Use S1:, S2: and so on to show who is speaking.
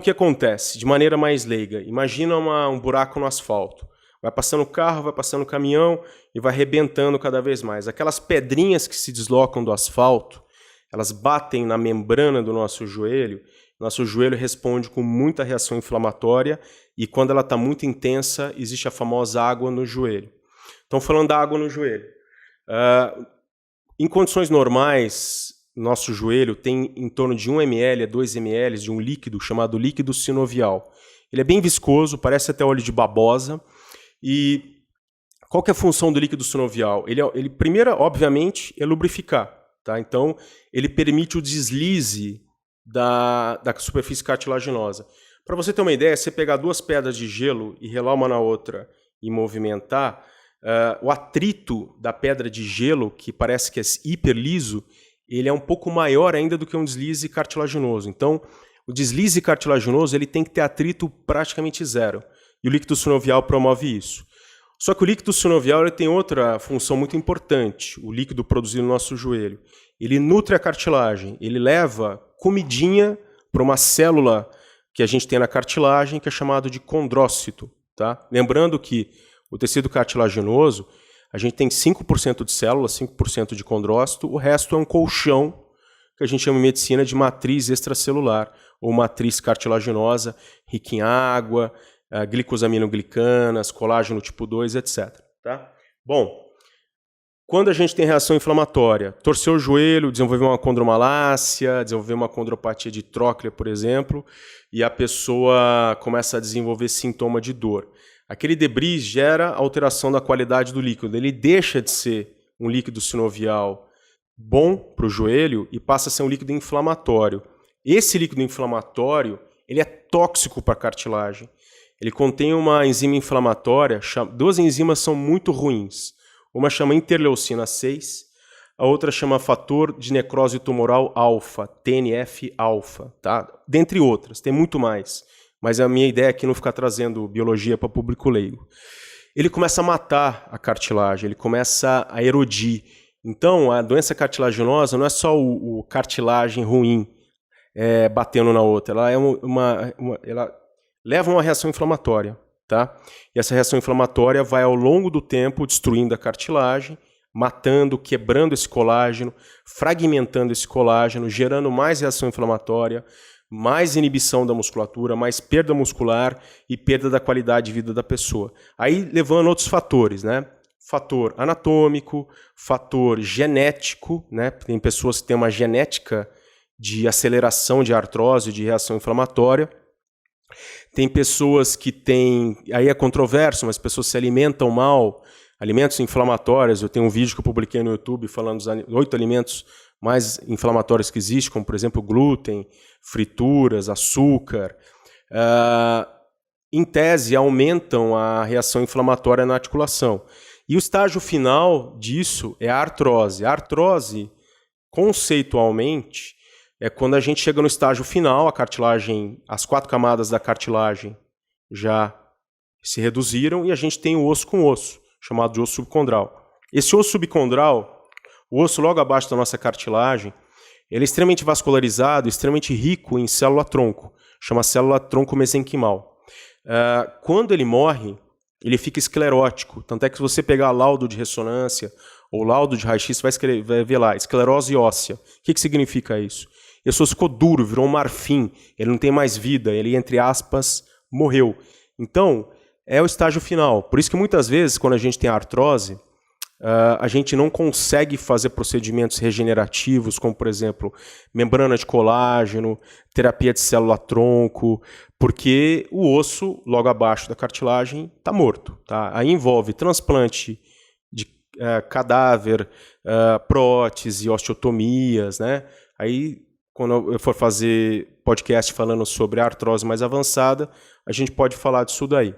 S1: que acontece? De maneira mais leiga, imagina um buraco no asfalto. Vai passando o carro, vai passando o caminhão e vai arrebentando cada vez mais. Aquelas pedrinhas que se deslocam do asfalto, elas batem na membrana do nosso joelho. Nosso joelho responde com muita reação inflamatória e quando ela está muito intensa, existe a famosa água no joelho. Então, falando da água no joelho. Em condições normais, nosso joelho tem em torno de 1 ml a 2 ml de um líquido chamado líquido sinovial. Ele é bem viscoso, parece até óleo de babosa. E qual que é a função do líquido sinovial? Ele primeiro, obviamente, é lubrificar. Tá? Então, ele permite o deslize da superfície cartilaginosa. Para você ter uma ideia, você pegar 2 pedras de gelo e relar uma na outra e movimentar, o atrito da pedra de gelo, que parece que é hiperliso, ele é um pouco maior ainda do que um deslize cartilaginoso. Então, o deslize cartilaginoso ele tem que ter atrito praticamente zero. E o líquido sinovial promove isso. Só que o líquido sinovial ele tem outra função muito importante, o líquido produzido no nosso joelho. Ele nutre a cartilagem, ele leva comidinha para uma célula que a gente tem na cartilagem, que é chamado de condrócito. Tá? Lembrando que o tecido cartilaginoso, a gente tem 5% de célula, 5% de condrócito, o resto é um colchão, que a gente chama em medicina de matriz extracelular, ou matriz cartilaginosa, rica em água, glicosaminoglicanas, colágeno tipo 2, etc. Tá? Bom, quando a gente tem reação inflamatória, torceu o joelho, desenvolveu uma condromalácia, desenvolveu uma condropatia de tróclea, por exemplo, e a pessoa começa a desenvolver sintoma de dor. Aquele debris gera alteração da qualidade do líquido. Ele deixa de ser um líquido sinovial bom para o joelho e passa a ser um líquido inflamatório. Esse líquido inflamatório ele é tóxico para a cartilagem. Ele contém uma enzima inflamatória, 2 enzimas são muito ruins. Uma chama interleucina 6, a outra chama fator de necrose tumoral alfa, TNF-alfa, tá? Dentre outras, tem muito mais. Mas a minha ideia aqui é não ficar trazendo biologia para público leigo. Ele começa a matar a cartilagem, ele começa a erodir. Então, a doença cartilaginosa não é só o cartilagem ruim batendo na outra, ela ela leva a uma reação inflamatória. Tá? E essa reação inflamatória vai ao longo do tempo destruindo a cartilagem, matando, quebrando esse colágeno, fragmentando esse colágeno, gerando mais reação inflamatória, mais inibição da musculatura, mais perda muscular e perda da qualidade de vida da pessoa. Aí levando outros fatores, né? Fator anatômico, fator genético, né? Tem pessoas que têm uma genética de aceleração de artrose, de reação inflamatória. Tem pessoas que têm, aí é controverso, mas pessoas se alimentam mal, alimentos inflamatórios. Eu tenho um vídeo que eu publiquei no YouTube falando dos 8 alimentos mais inflamatórios que existem, como por exemplo glúten, frituras, açúcar. Em tese, aumentam a reação inflamatória na articulação. E o estágio final disso é a artrose. A artrose, conceitualmente, é quando a gente chega no estágio final, a cartilagem, as 4 camadas da cartilagem já se reduziram e a gente tem o osso com osso, chamado de osso subcondral. Esse osso subcondral, o osso logo abaixo da nossa cartilagem, ele é extremamente vascularizado, extremamente rico em célula-tronco, chama célula-tronco mesenquimal. Quando ele morre, ele fica esclerótico, tanto é que se você pegar laudo de ressonância ou laudo de raio-x, você vai ver lá, esclerose óssea. O que significa isso? Esse osso ficou duro, virou um marfim, ele não tem mais vida, ele, entre aspas, morreu. Então, é o estágio final. Por isso que muitas vezes, quando a gente tem artrose, a gente não consegue fazer procedimentos regenerativos, como, por exemplo, membrana de colágeno, terapia de célula-tronco, porque o osso, logo abaixo da cartilagem, está morto. Tá? Aí envolve transplante de cadáver, prótese, osteotomias, né? Aí, quando eu for fazer podcast falando sobre a artrose mais avançada, a gente pode falar disso daí.